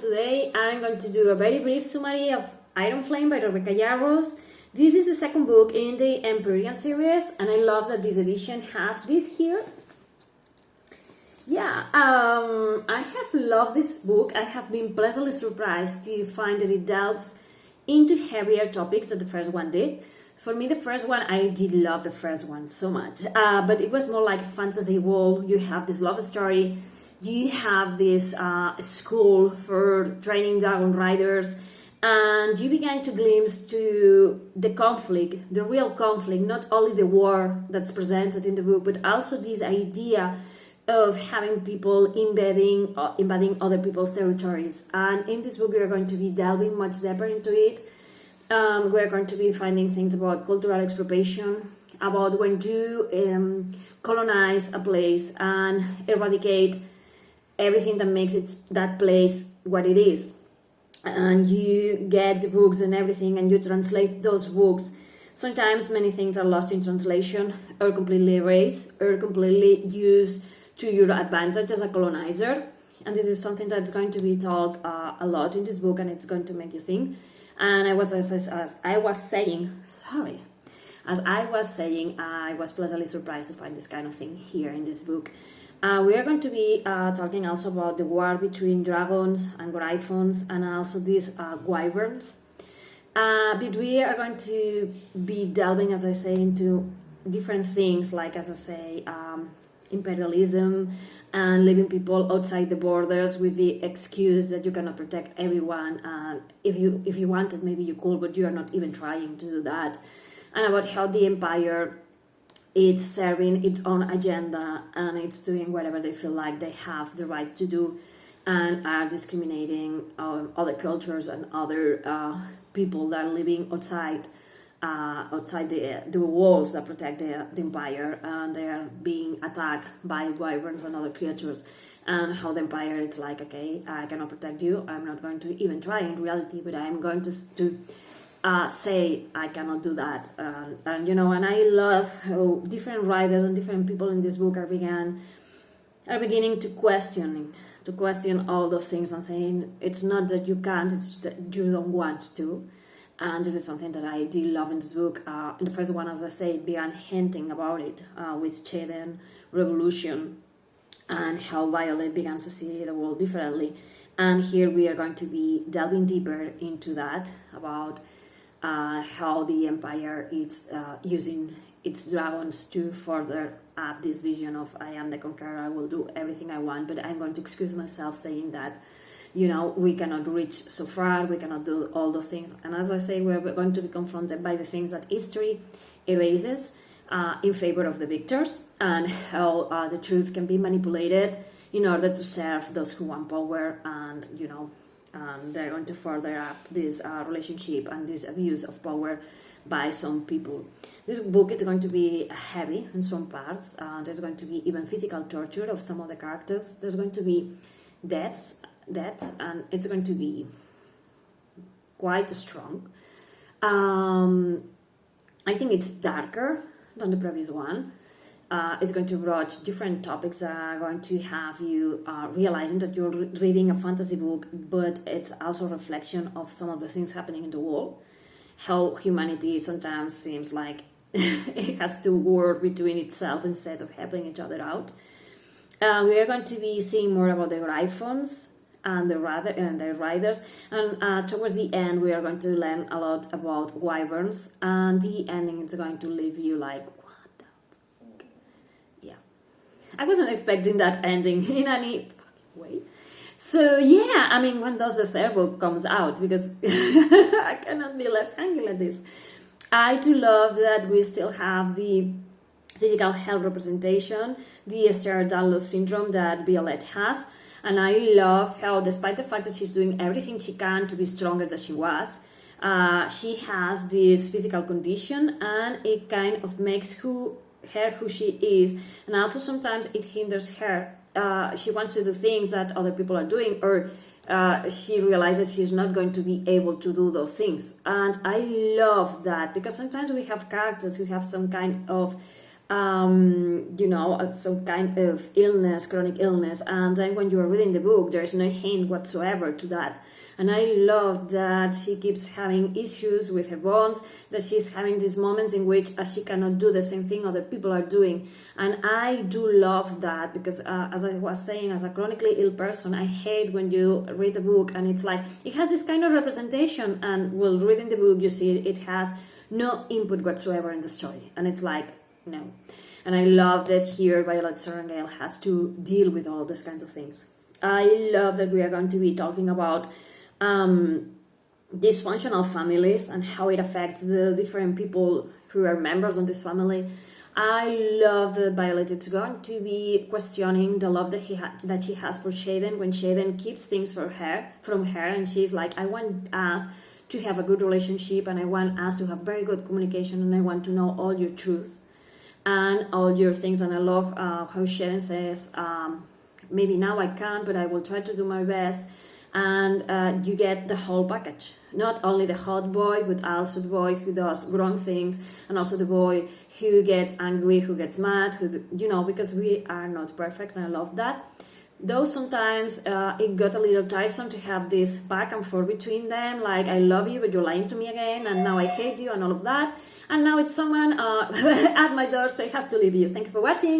Today I'm going to do a very brief summary of Iron Flame by Yarros. This is the second book in the Empyrean series, and I love that this edition has this here. I have loved this book. I have been pleasantly surprised to find that it delves into heavier topics than the first one did. For me, the first one, I did love the first one so much, but it was more like a fantasy world. You have this love story, you have this school for training dragon riders, and you began to glimpse to the conflict, the real conflict, not only the war that's presented in the book, but also this idea of having people invading other people's territories. And in this book, we are going to be delving much deeper into it. We're going to be finding things about cultural expropriation, about when you colonize a place and eradicate everything that makes that place what it is. And you get the books and everything and you translate those books. Sometimes many things are lost in translation or completely erased or completely used to your advantage as a colonizer. And this is something that's going to be talked a lot in this book, and it's going to make you think. And as I was saying, I was pleasantly surprised to find this kind of thing here in this book. We are going to be talking also about the war between dragons and griffons, and also these wyverns. But we are going to be delving, as I say, into different things, like, as I say, imperialism and leaving people outside the borders with the excuse that you cannot protect everyone. If you wanted, maybe you could, but you are not even trying to do that. And about how the empire is serving its own agenda and it's doing whatever they feel like they have the right to do, and are discriminating other cultures and other people that are living outside the walls that protect the empire, and they are being attacked by wyverns and other creatures. And how the empire, it's like, okay, I cannot protect you, I'm not going to even try in reality, but I'm going to say I cannot do that. And I love how different writers and different people in this book are beginning to question all those things and saying it's not that you can't, it's that you don't want to. And this is something that I did love in this book. In the first one, as I said, began hinting about it with Chaden Revolution and how Violet began to see the world differently. And here we are going to be delving deeper into that, about how the empire is using its dragons to further up this vision of I am the conqueror, I will do everything I want, but I'm going to excuse myself saying that we cannot reach so far, we cannot do all those things. And as I say, we're going to be confronted by the things that history erases in favor of the victors, and how the truth can be manipulated in order to serve those who want power, and they're going to further up this relationship and this abuse of power by some people. This book is going to be heavy in some parts. There's going to be even physical torture of some of the characters. There's going to be deaths, and it's going to be quite strong. I think it's darker than the previous one. It's going to broach different topics that are going to have you realizing that you're reading a fantasy book, but it's also a reflection of some of the things happening in the world. How humanity sometimes seems like it has to work between itself instead of helping each other out. We are going to be seeing more about the griffons and the riders, and towards the end we are going to learn a lot about wyverns, and the ending is going to leave you like, what the fuck? Yeah, I wasn't expecting that ending in any way. So yeah, when does the third book comes out, because I cannot be left hanging like this. I do love that we still have the physical health representation, the Esther Danlos syndrome that Violet has. And I love how, despite the fact that she's doing everything she can to be stronger than she was, she has this physical condition, and it kind of makes her who she is. And also sometimes it hinders her. She wants to do things that other people are doing, or she realizes she's not going to be able to do those things. And I love that, because sometimes we have characters who have some kind of some kind of illness, chronic illness. And then when you are reading the book, there's no hint whatsoever to that. And I love that she keeps having issues with her bones, that she's having these moments in which she cannot do the same thing other people are doing. And I do love that because, as I was saying, as a chronically ill person, I hate when you read a book and it's like, it has this kind of representation, and while reading the book, you see it has no input whatsoever in the story. And it's like, no. And I love that here Violet Sorrengail has to deal with all these kinds of things. I love that we are going to be talking about dysfunctional families and how it affects the different people who are members of this family. I love that Violet is going to be questioning the love that she has for Shaden when Shaden keeps things from her, and she's like, I want us to have a good relationship, and I want us to have very good communication, and I want to know all your truths and all your things. And I love how Shaden says, maybe now I can't, but I will try to do my best. And you get the whole package, not only the hot boy, but also the boy who does wrong things, and also the boy who gets angry, who gets mad, because we are not perfect, and I love that. Though sometimes it got a little tiresome to have this back and forth between them, like, I love you, but you're lying to me again, and now I hate you, and all of that. And now it's someone at my door, so I have to leave you. Thank you for watching.